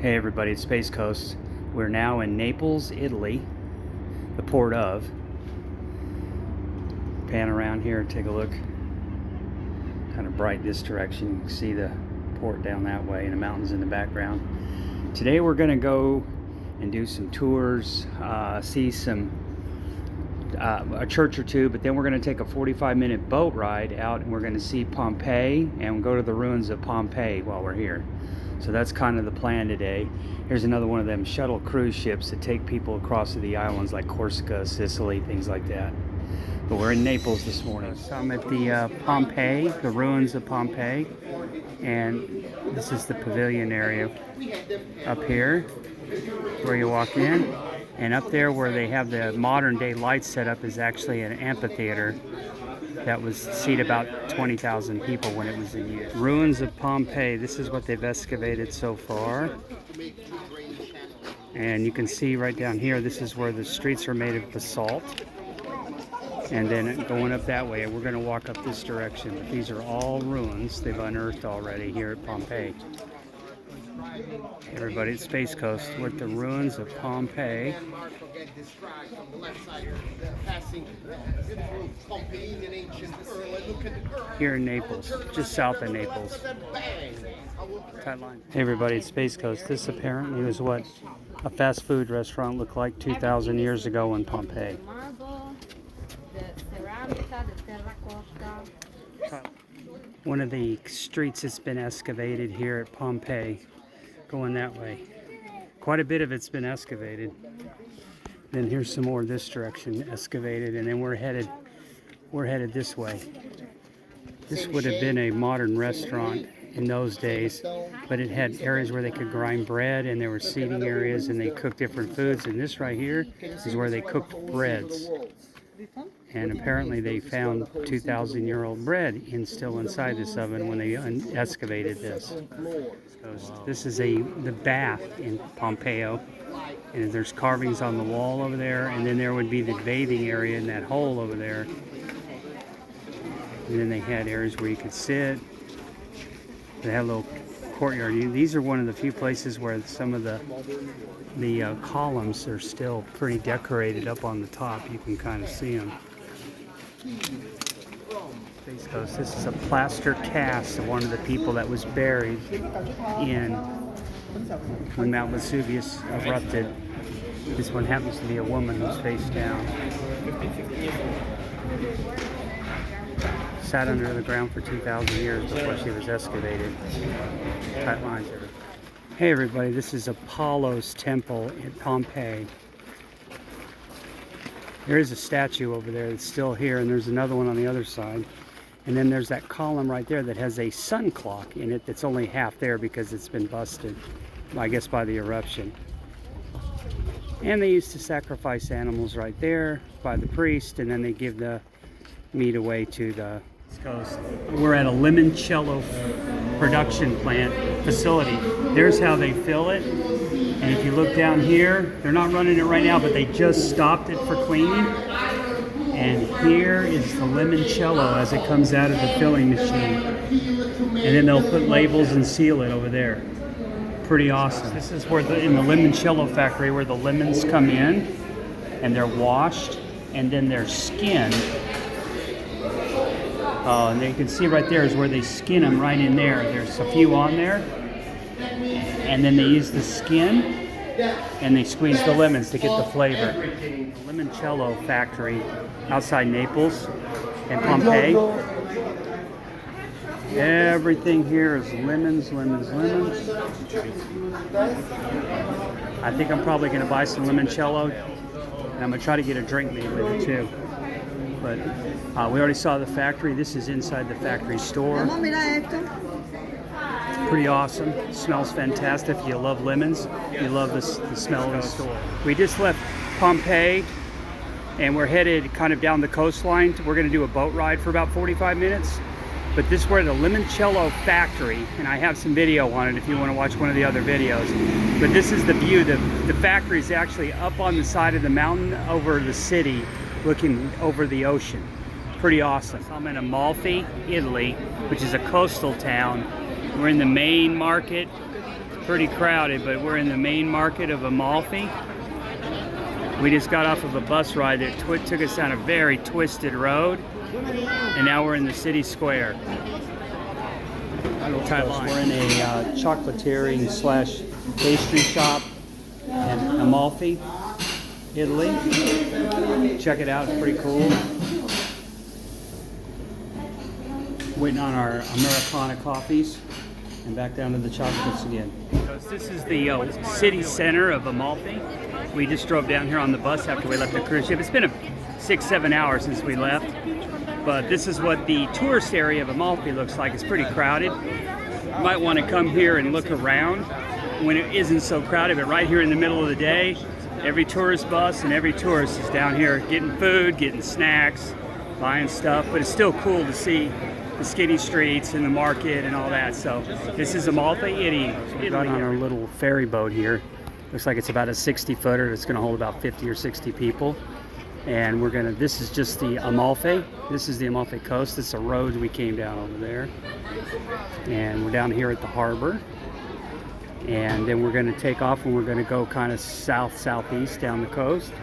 Hey everybody, it's Space Coast. We're now in Naples, Italy, the port of. Pan around here, take a look. Kind of bright this direction. You can see the port down that way and the mountains in the background. Today we're going to go and do some tours, see a church or two, but then we're going to take a 45-minute boat ride out and we're going to see Pompeii and go to the ruins of Pompeii while we're here. So that's kind of the plan today. Here's another one of them shuttle cruise ships that take people across to the islands like Corsica, Sicily, things like that. But we're in Naples this morning. So I'm at the Pompeii, the ruins of Pompeii. And this is the pavilion area up here where you walk in. And up there where they have the modern day lights set up is actually an amphitheater that was seat about 20,000 people when it was in use. Ruins of Pompeii. This is what they've excavated so far. And you can see right down here, this is where the streets are made of basalt. And then going up that way, we're going to walk up this direction. But these are all ruins they've unearthed already here at Pompeii. Hey everybody, it's Space Coast. We're at the ruins of Pompeii. Here in Naples, just south of Naples. Hey everybody, it's Space Coast. This apparently was what a fast food restaurant looked like 2,000 years ago in Pompeii. One of the streets that's been excavated here at Pompeii, going that way. Quite a bit of it's been excavated. Then here's some more this direction, excavated, and then we're headed this way. This would have been a modern restaurant in those days, but it had areas where they could grind bread, and there were seating areas, and they cooked different foods. And this right here is where they cooked breads. And apparently they found 2,000-year-old bread still inside this oven when they excavated this. This is the bath in Pompeii, and there's carvings on the wall over there, and then there would be the bathing area in that hole over there. And then they had areas where you could sit. They had a little courtyard. These are one of the few places where some of the columns are still pretty decorated up on the top. You can kind of see them. This is a plaster cast of one of the people that was buried when Mount Vesuvius erupted. This one happens to be a woman who's face down. Sat under the ground for 2,000 years before she was excavated. Tight lines there. Hey everybody, this is Apollo's temple in Pompeii. There is a statue over there that's still here, and there's another one on the other side. And then there's that column right there that has a sun clock in it that's only half there because it's been busted, I guess, by the eruption. And they used to sacrifice animals right there by the priest, and then they give the meat away to the coast. We're at a limoncello production plant facility. There's how they fill it. And if you look down here, they're not running it right now, but they just stopped it for cleaning. And here is the limoncello as it comes out of the filling machine. And then they'll put labels and seal it over there. Pretty awesome. This is where in the limoncello factory where the lemons come in and they're washed and then they're skinned. And you can see right there is where they skin them right in there. There's a few on there. And then they use the skin and they squeeze the lemons to get the flavor. The Limoncello factory outside Naples and Pompeii. Everything here is lemons, lemons, lemons. I think I'm probably going to buy some limoncello, and I'm going to try to get a drink made with it too. But we already saw the factory. This is inside the factory store. It's pretty awesome. It smells fantastic. If you love lemons, you love the smell of the store. We just left Pompeii, and we're headed kind of down the coastline. We're going to do a boat ride for about 45 minutes. But this is where the Limoncello factory, and I have some video on it if you want to watch one of the other videos. But this is the view. The factory is actually up on the side of the mountain over the city, looking over the ocean. Pretty awesome. I'm in Amalfi, Italy, which is a coastal town. We're in the main market. Pretty crowded, but we're in the main market of Amalfi. We just got off of a bus ride that took us down a very twisted road, and now we're in the city square. We're in a chocolatiering slash pastry shop in Amalfi, Italy. Check it out, it's pretty cool. Waiting on our Americana coffees, and back down to the chocolates again. This is the city center of Amalfi. We just drove down here on the bus after we left the cruise ship. It's been 6-7 hours since we left, but this is what the tourist area of Amalfi looks like. It's pretty crowded. You might want to come here and look around when it isn't so crowded, but right here in the middle of the day, every tourist bus and every tourist is down here getting food, getting snacks, buying stuff, but it's still cool to see the skinny streets and the market and all that. So this is Amalfi, Italy. We're on our little ferry boat here. Looks like it's about a 60-footer. It's going to hold about 50 or 60 people. And this is just the Amalfi. This is the Amalfi coast. It's a road we came down over there. And we're down here at the harbor. And then we're going to take off and we're going to go kind of southeast down the coast.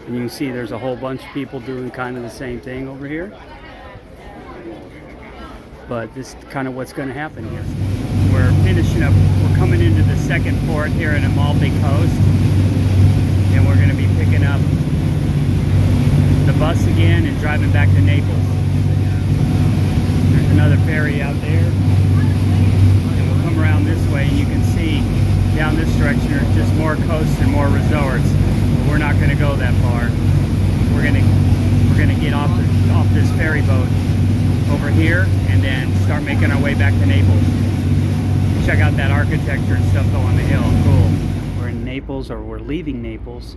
And you can see there's a whole bunch of people doing kind of the same thing over here. But this is kind of what's going to happen here. We're finishing up, we're coming into the second port here in Amalfi coast. And we're going to be picking up the bus again and driving back to Naples. There's another ferry out there. And we'll come around this way and you can see down this direction there's just more coasts and more resorts. But we're not going to go that far. We're going to get off this ferry boat over here and then start making our way back to Naples. Check out that architecture and stuff on the hill. Cool. We're in Naples, or we're leaving Naples,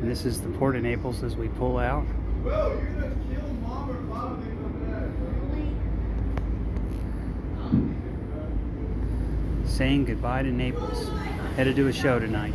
and this is the port of Naples as we pull out. Saying goodbye to Naples. Headed to a show tonight.